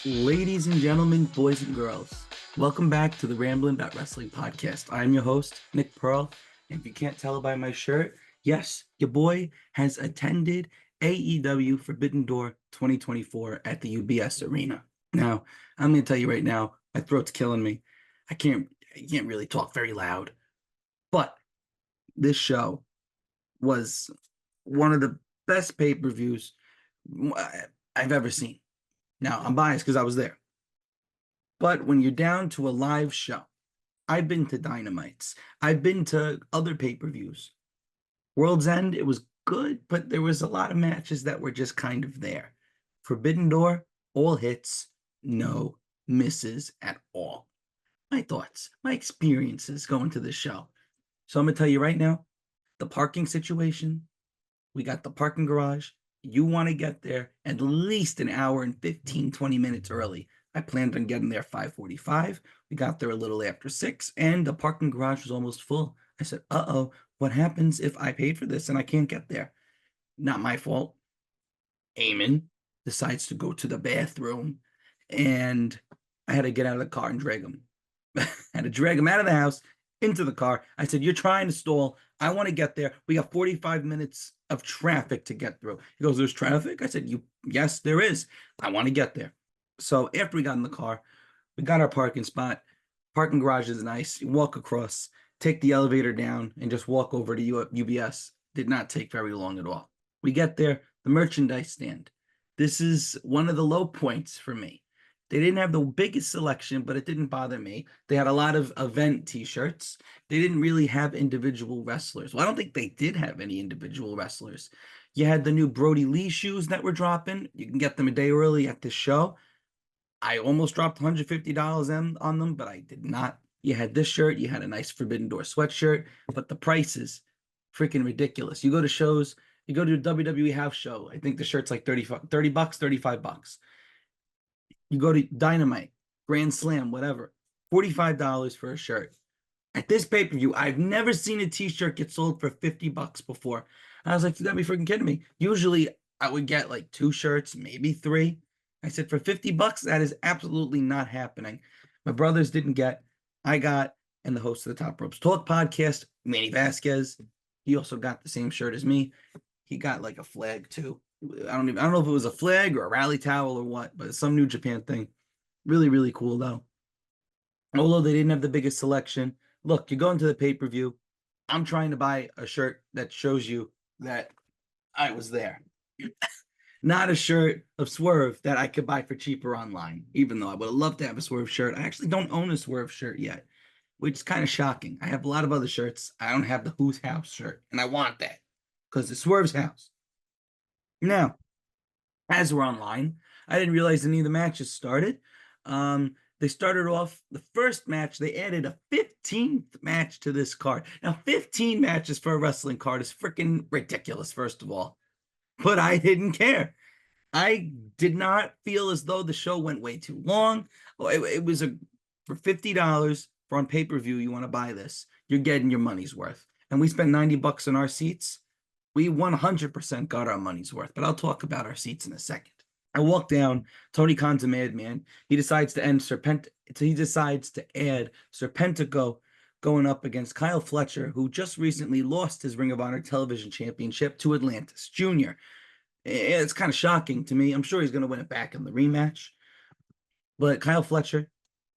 Ladies and gentlemen, boys and girls, welcome back to the Ramblin' About Wrestling podcast. I'm your host, Nick Pearl, and if you can't tell by my shirt, yes, your boy has attended AEW Forbidden Door 2024 at the UBS Arena. Now, I'm going to tell you right now, my throat's killing me. I can't really talk very loud, but this show was one of the best pay-per-views I've ever seen. Now, I'm biased because I was there. But when you're down to a live show, I've been to Dynamites, I've been to other pay-per-views. World's End, it was good, but there was a lot of matches that were just kind of there. Forbidden Door, all hits, no misses at all. My thoughts, my experiences going to this show. So I'm going to tell you right now, the parking situation, we got the parking garage. You want to get there at least an hour and 15, 20 minutes early. I planned on getting there 5:45. We got there a little after 6, and the parking garage was almost full. I said, uh-oh, what happens if I paid for this and I can't get there? Not my fault. Eamon decides to go to the bathroom, and I had to get out of the car and drag him. I had to drag him out of the house into the car. I said, you're trying to stall. I want to get there. We got 45 minutes of traffic to get through. He goes, there's traffic? I said, yes, there is. I want to get there. So after we got in the car, we got our parking spot. Parking garage is nice. You walk across, take the elevator down, and just walk over to UBS. Did not take very long at all. We get there, the merchandise stand. This is one of the low points for me. They didn't have the biggest selection, but it didn't bother me. They had a lot of event t-shirts. They didn't really have individual wrestlers. Well, I don't think they did have any individual wrestlers. You had the new Brody Lee shoes that were dropping. You can get them a day early at this show. I almost dropped $150 on them, but I did not. You had this shirt. You had a nice Forbidden Door sweatshirt, but the prices, freaking ridiculous. You go to shows, you go to a WWE house show, I think the shirt's like $30, $35. You go to Dynamite, Grand Slam, whatever, $45 for a shirt. At this pay-per-view, I've never seen a t-shirt get sold for $50 before. I was like, you gotta be freaking kidding me. Usually I would get like 2 shirts, maybe 3. I said, for $50, that is absolutely not happening. My brothers didn't get, I got, and the host of the Top Ropes Talk podcast, Manny Vasquez, he also got the same shirt as me. He got like a flag too. I don't know if it was a flag or a rally towel or what, but some New Japan thing. Really, really cool though. Although they didn't have the biggest selection. Look, you're going to the pay-per-view. I'm trying to buy a shirt that shows you that I was there. Not a shirt of Swerve that I could buy for cheaper online, even though I would have loved to have a Swerve shirt. I actually don't own a Swerve shirt yet, which is kind of shocking. I have a lot of other shirts. I don't have the Who's House shirt, and I want that because it's Swerve's house. Now, as we're online, I didn't realize any of the matches started. They started off the first match. They added a 15th match to this card. Now, 15 matches for a wrestling card is freaking ridiculous, first of all. But I didn't care. I did not feel as though the show went way too long. It was for $50 for on pay-per-view. You want to buy this, you're getting your money's worth. And we spent $90 on our seats. We 100% got our money's worth. But I'll talk about our seats in a second. I walk down. Tony Khan's a madman. He decides to end He decides to add Serpentico going up against Kyle Fletcher, who just recently lost his Ring of Honor Television Championship to Atlantis Jr. It's kind of shocking to me. I'm sure he's going to win it back in the rematch. But Kyle Fletcher,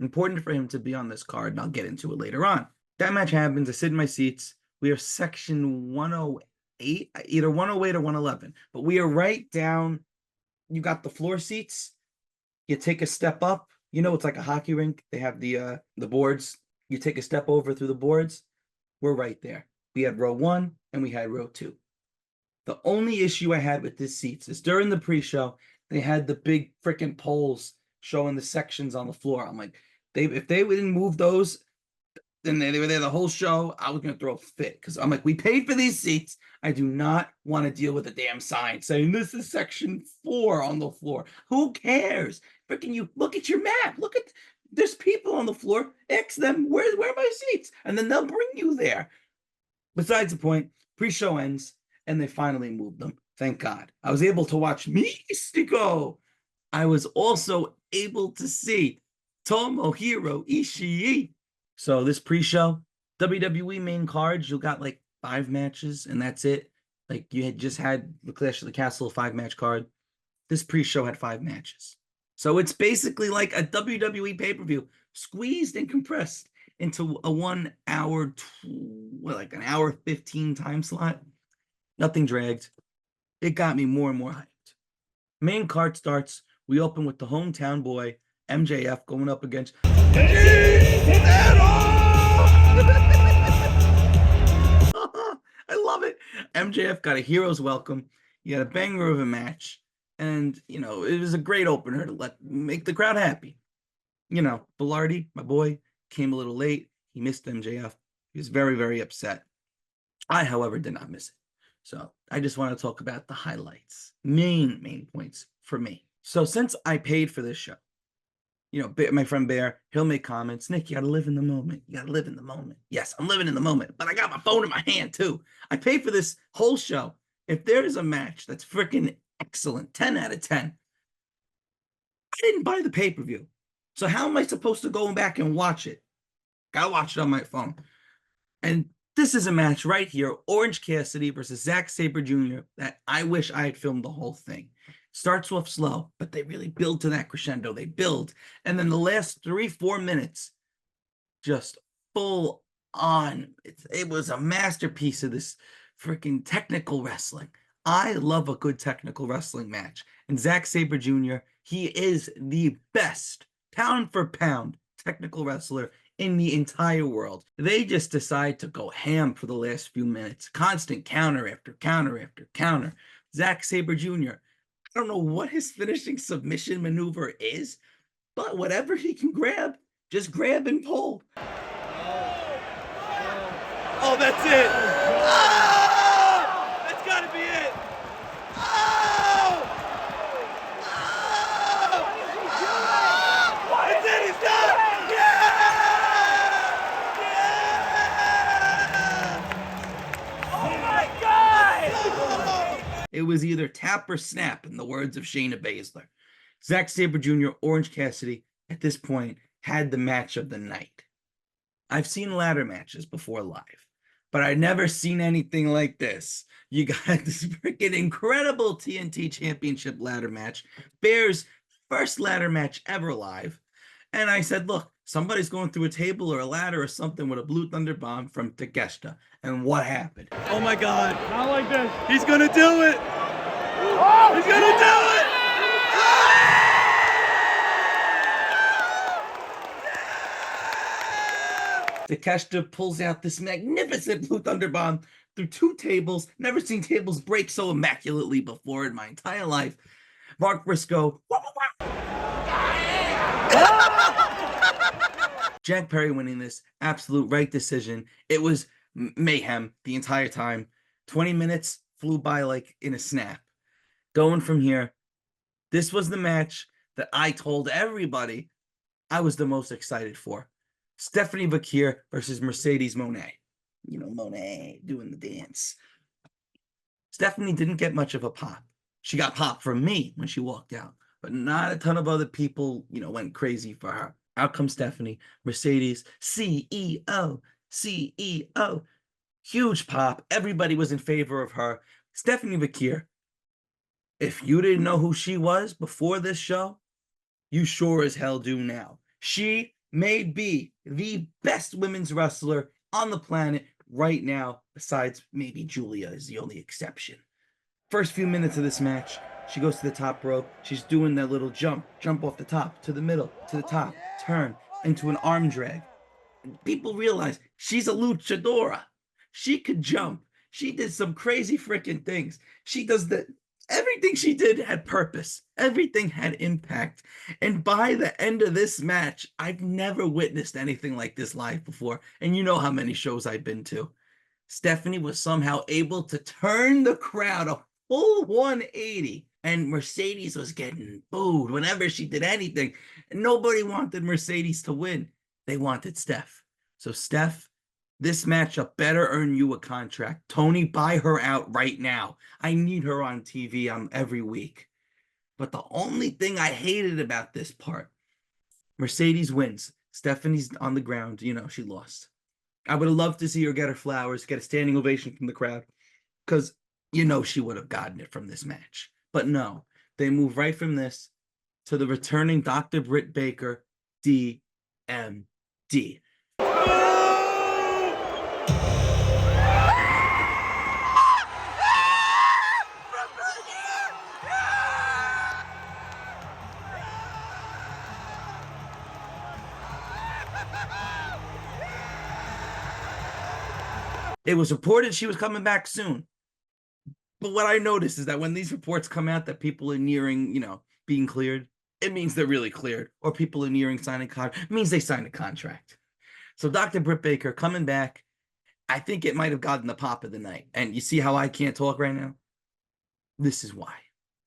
important for him to be on this card, and I'll get into it later on. That match happens. I sit in my seats. We are section 108, either 108 or 111. But we are right down. You got the floor seats. You take a step up. You know, it's like a hockey rink. They have the boards. You take a step over through the boards. We're right there. We had row 1 and we had row 2. The only issue I had with this seats is during the pre-show, they had the big freaking poles showing the sections on the floor. I'm like, if they didn't move those, then they were there the whole show. I was going to throw a fit because I'm like, we paid for these seats. I do not want to deal with a damn sign saying this is section 4 on the floor. Who cares? Freaking you look at your map. There's people on the floor. X them. Where are my seats? And then they'll bring you there. Besides the point, pre-show ends. And they finally moved them. Thank God. I was able to watch Mystico I was also able to see Tomohiro Ishii. So this pre-show, WWE main cards, you got like 5 matches, and that's it. Like you had just had the Clash of the Castle 5-match card. This pre-show had 5 matches. So it's basically like a WWE pay-per-view squeezed and compressed into a 1 hour, like an hour 15 time slot. Nothing dragged. It got me more and more hyped. Main card starts. We open with the hometown boy, MJF, going up against I love it. MJF got a hero's welcome. He had a banger of a match. And, it was a great opener to make the crowd happy. Velarde, my boy, came a little late. He missed MJF. He was very, very upset. I, however, did not miss it. So I just want to talk about the highlights, main points for me. So since I paid for this show, my friend Bear, he'll make comments. Nick, you got to live in the moment. You got to live in the moment. Yes, I'm living in the moment, but I got my phone in my hand too. I paid for this whole show. If there is a match that's freaking excellent, 10 out of 10, I didn't buy the pay-per-view. So how am I supposed to go back and watch it? Gotta watch it on my phone. And this is a match right here, Orange Cassidy versus Zack Sabre Jr., that I wish I had filmed the whole thing. Starts off slow, but they really build to that crescendo. They build. And then the last 3-4 minutes, just full on. It was a masterpiece of this freaking technical wrestling. I love a good technical wrestling match. And Zack Sabre Jr., he is the best, pound for pound, technical wrestler in the entire world. They just decide to go ham for the last few minutes. Constant counter after counter after counter. Zack Sabre Jr., I don't know what his finishing submission maneuver is, but whatever he can grab, just grab and pull. Oh, that's it. Oh! That's got to be it. Oh! Oh! That's it. He's done. Yeah! Oh, my God! It was either tap or snap, in the words of Shayna Baszler. Zack Sabre Jr., Orange Cassidy, at this point, had the match of the night. I've seen ladder matches before live, but I'd never seen anything like this. You got this freaking incredible TNT Championship ladder match, Bear's first ladder match ever live. And I said, look, somebody's going through a table or a ladder or something with a Blue Thunder Bomb from Takeshita. And what happened? Oh, my God. Not like this. He's going to do it. Oh! He's going to do it. Takeshita pulls out this magnificent Blue Thunder Bomb through 2 tables. Never seen tables break so immaculately before in my entire life. Mark Briscoe. Jack Perry winning this. Absolute right decision. It was mayhem the entire time. 20 minutes flew by like in a snap. Going from here, this was the match that I told everybody I was the most excited for. Stephanie Bakir versus Mercedes Moné. Moné doing the dance. Stephanie didn't get much of a pop. She got popped from me when she walked out, but not a ton of other people, went crazy for her. Out comes Stephanie. Mercedes, CEO. Huge pop. Everybody was in favor of her. Stephanie Bakir, if you didn't know who she was before this show, you sure as hell do now. She may be the best women's wrestler on the planet right now, besides maybe Julia is the only exception. First few minutes of this match, she goes to the top rope. She's doing that little jump off the top, to the middle, to the top, turn, into an arm drag. And people realize she's a luchadora. She could jump. She did some crazy freaking things. She does everything she did had purpose. Everything had impact. And by the end of this match, I've never witnessed anything like this live before. And you know how many shows I've been to. Stephanie was somehow able to turn the crowd a full 180. And Mercedes was getting booed whenever she did anything. And nobody wanted Mercedes to win. They wanted Steph. So Steph, this matchup better earn you a contract. Tony, buy her out right now. I need her on TV every week. But the only thing I hated about this part, Mercedes wins. Stephanie's on the ground. She lost. I would have loved to see her get her flowers, get a standing ovation from the crowd, because she would have gotten it from this match. But no, they move right from this to the returning Dr. Britt Baker, DMD. It was reported she was coming back soon. But what I noticed is that when these reports come out that people are nearing, being cleared, it means they're really cleared. Or people are nearing signing contract, it means they signed a contract. So Dr. Britt Baker coming back, I think it might have gotten the pop of the night. And you see how I can't talk right now? This is why.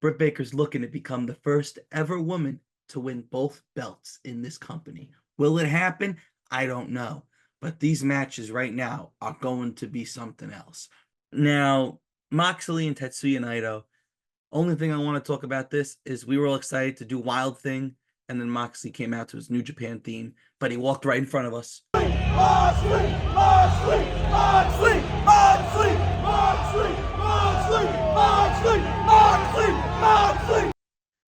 Britt Baker's looking to become the first ever woman to win both belts in this company. Will it happen? I don't know. But these matches right now are going to be something else. Now, Moxley and Tetsuya Naito. Only thing I want to talk about this is we were all excited to do Wild Thing, and then Moxley came out to his New Japan theme, but he walked right in front of us. Moxley, Moxley, Moxley, Moxley, Moxley, Moxley, Moxley, Moxley, Moxley.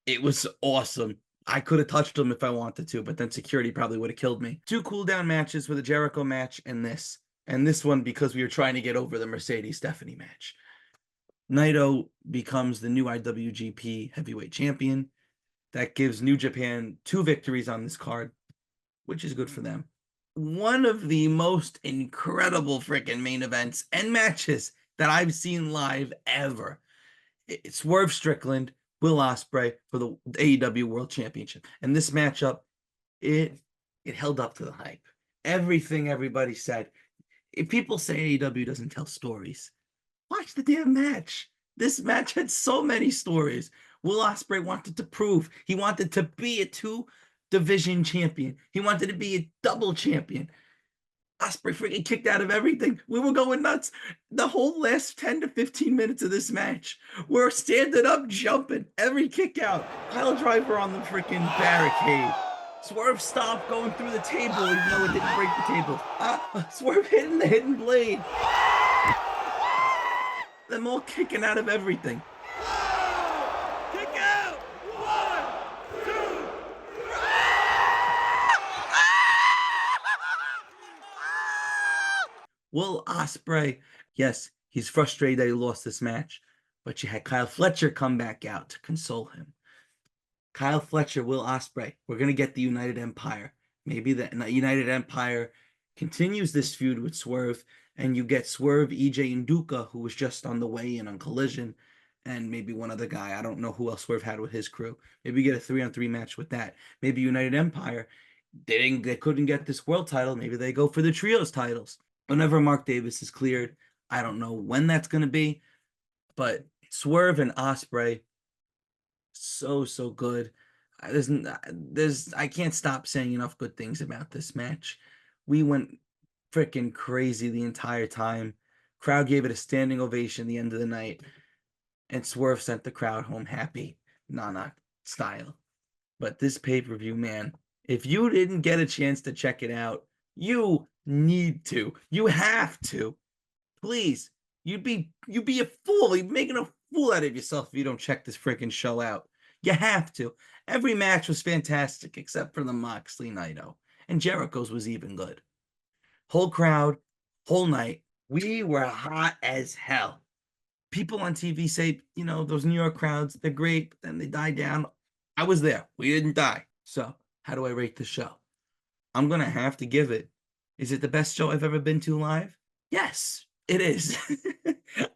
It was awesome. I could have touched him if I wanted to, but then security probably would have killed me. 2 cool-down matches with a Jericho match and this. And this one because we were trying to get over the Mercedes Stephanie match. Naito becomes the new IWGP Heavyweight Champion. That gives New Japan 2 victories on this card, which is good for them. One of the most incredible freaking main events and matches that I've seen live ever. It's Swerve Strickland, Will Ospreay for the AEW World Championship. And this matchup, it held up to the hype. Everything everybody said. If people say AEW doesn't tell stories, watch the damn match. This match had so many stories. Will Ospreay wanted to prove he wanted to be a 2-division champion. He wanted to be a double champion. Ospreay freaking kicked out of everything. We were going nuts. The whole last 10 to 15 minutes of this match, we're standing up, jumping. Every kick out. Pile driver on the freaking barricade. Swerve stopped going through the table even though it didn't break the table. Swerve hitting the hidden blade. Them all kicking out of everything. Kick out! 1, 2, 3! Will Ospreay, yes, he's frustrated that he lost this match, but you had Kyle Fletcher come back out to console him. Kyle Fletcher, Will Ospreay, we're going to get the United Empire. Maybe the United Empire continues this feud with Swerve, and you get Swerve, EJ, and Duca, who was just on the way in on Collision, and maybe one other guy. I don't know who else Swerve had with his crew. Maybe you get a 3-on-3 match with that. Maybe United Empire, they couldn't get this world title. Maybe they go for the trios titles. Whenever Mark Davis is cleared, I don't know when that's going to be, but Swerve and Ospreay, so good. I can't stop saying enough good things about this match. We went freaking crazy the entire time. Crowd gave it a standing ovation the end of the night, and Swerve sent the crowd home happy, Nana style. But this pay-per-view, man, if you didn't get a chance to check it out, you need to. You have to. Please. You'd be a fool. You're making a fool out of yourself if you don't check this freaking show out. You have to. Every match was fantastic except for the Moxley Naito. And Jericho's was even good. Whole crowd, whole night, we were hot as hell. People on TV say, those New York crowds, they're great, but then they die down. I was there. We didn't die. So, how do I rate the show? I'm going to have to give it. Is it the best show I've ever been to live? Yes, it is.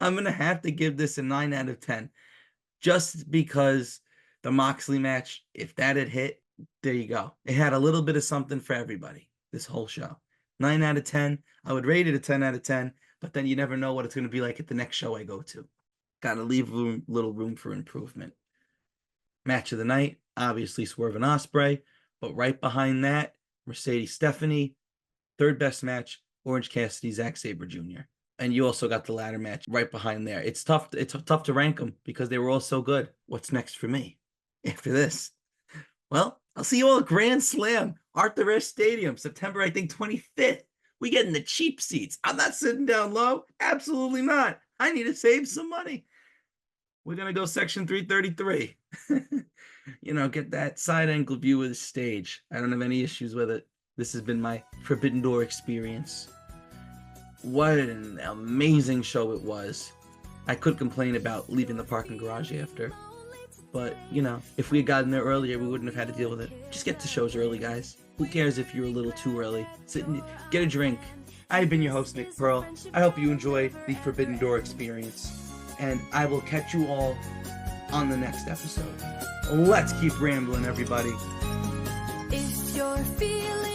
I'm going to have to give this a 9 out of 10. Just because the Moxley match, if that had hit, there you go. It had a little bit of something for everybody, this whole show. 9 out of 10. I would rate it a 10 out of 10, but then you never know what it's going to be like at the next show I go to. Got to leave little room for improvement. Match of the night, obviously Swerve and Ospreay, but right behind that, Mercedes Stephanie. Third best match, Orange Cassidy, Zack Sabre Jr. And you also got the ladder match right behind there. It's tough to rank them because they were all so good. What's next for me? after this. Well, I'll see you all at Grand Slam, Arthur Ashe Stadium, September, I think, 25th. We getting the cheap seats. I'm not sitting down low. Absolutely not. I need to save some money. We're going to go section 333. Get that side angle view of the stage. I don't have any issues with it. This has been my Forbidden Door experience. What an amazing show it was. I could complain about leaving the parking garage after. But, if we had gotten there earlier, we wouldn't have had to deal with it. Just get to shows early, guys. Who cares if you're a little too early? Sit and get a drink. I've been your host, Nick Pearl. I hope you enjoyed the Forbidden Door experience. And I will catch you all on the next episode. Let's keep rambling, everybody. If you're feeling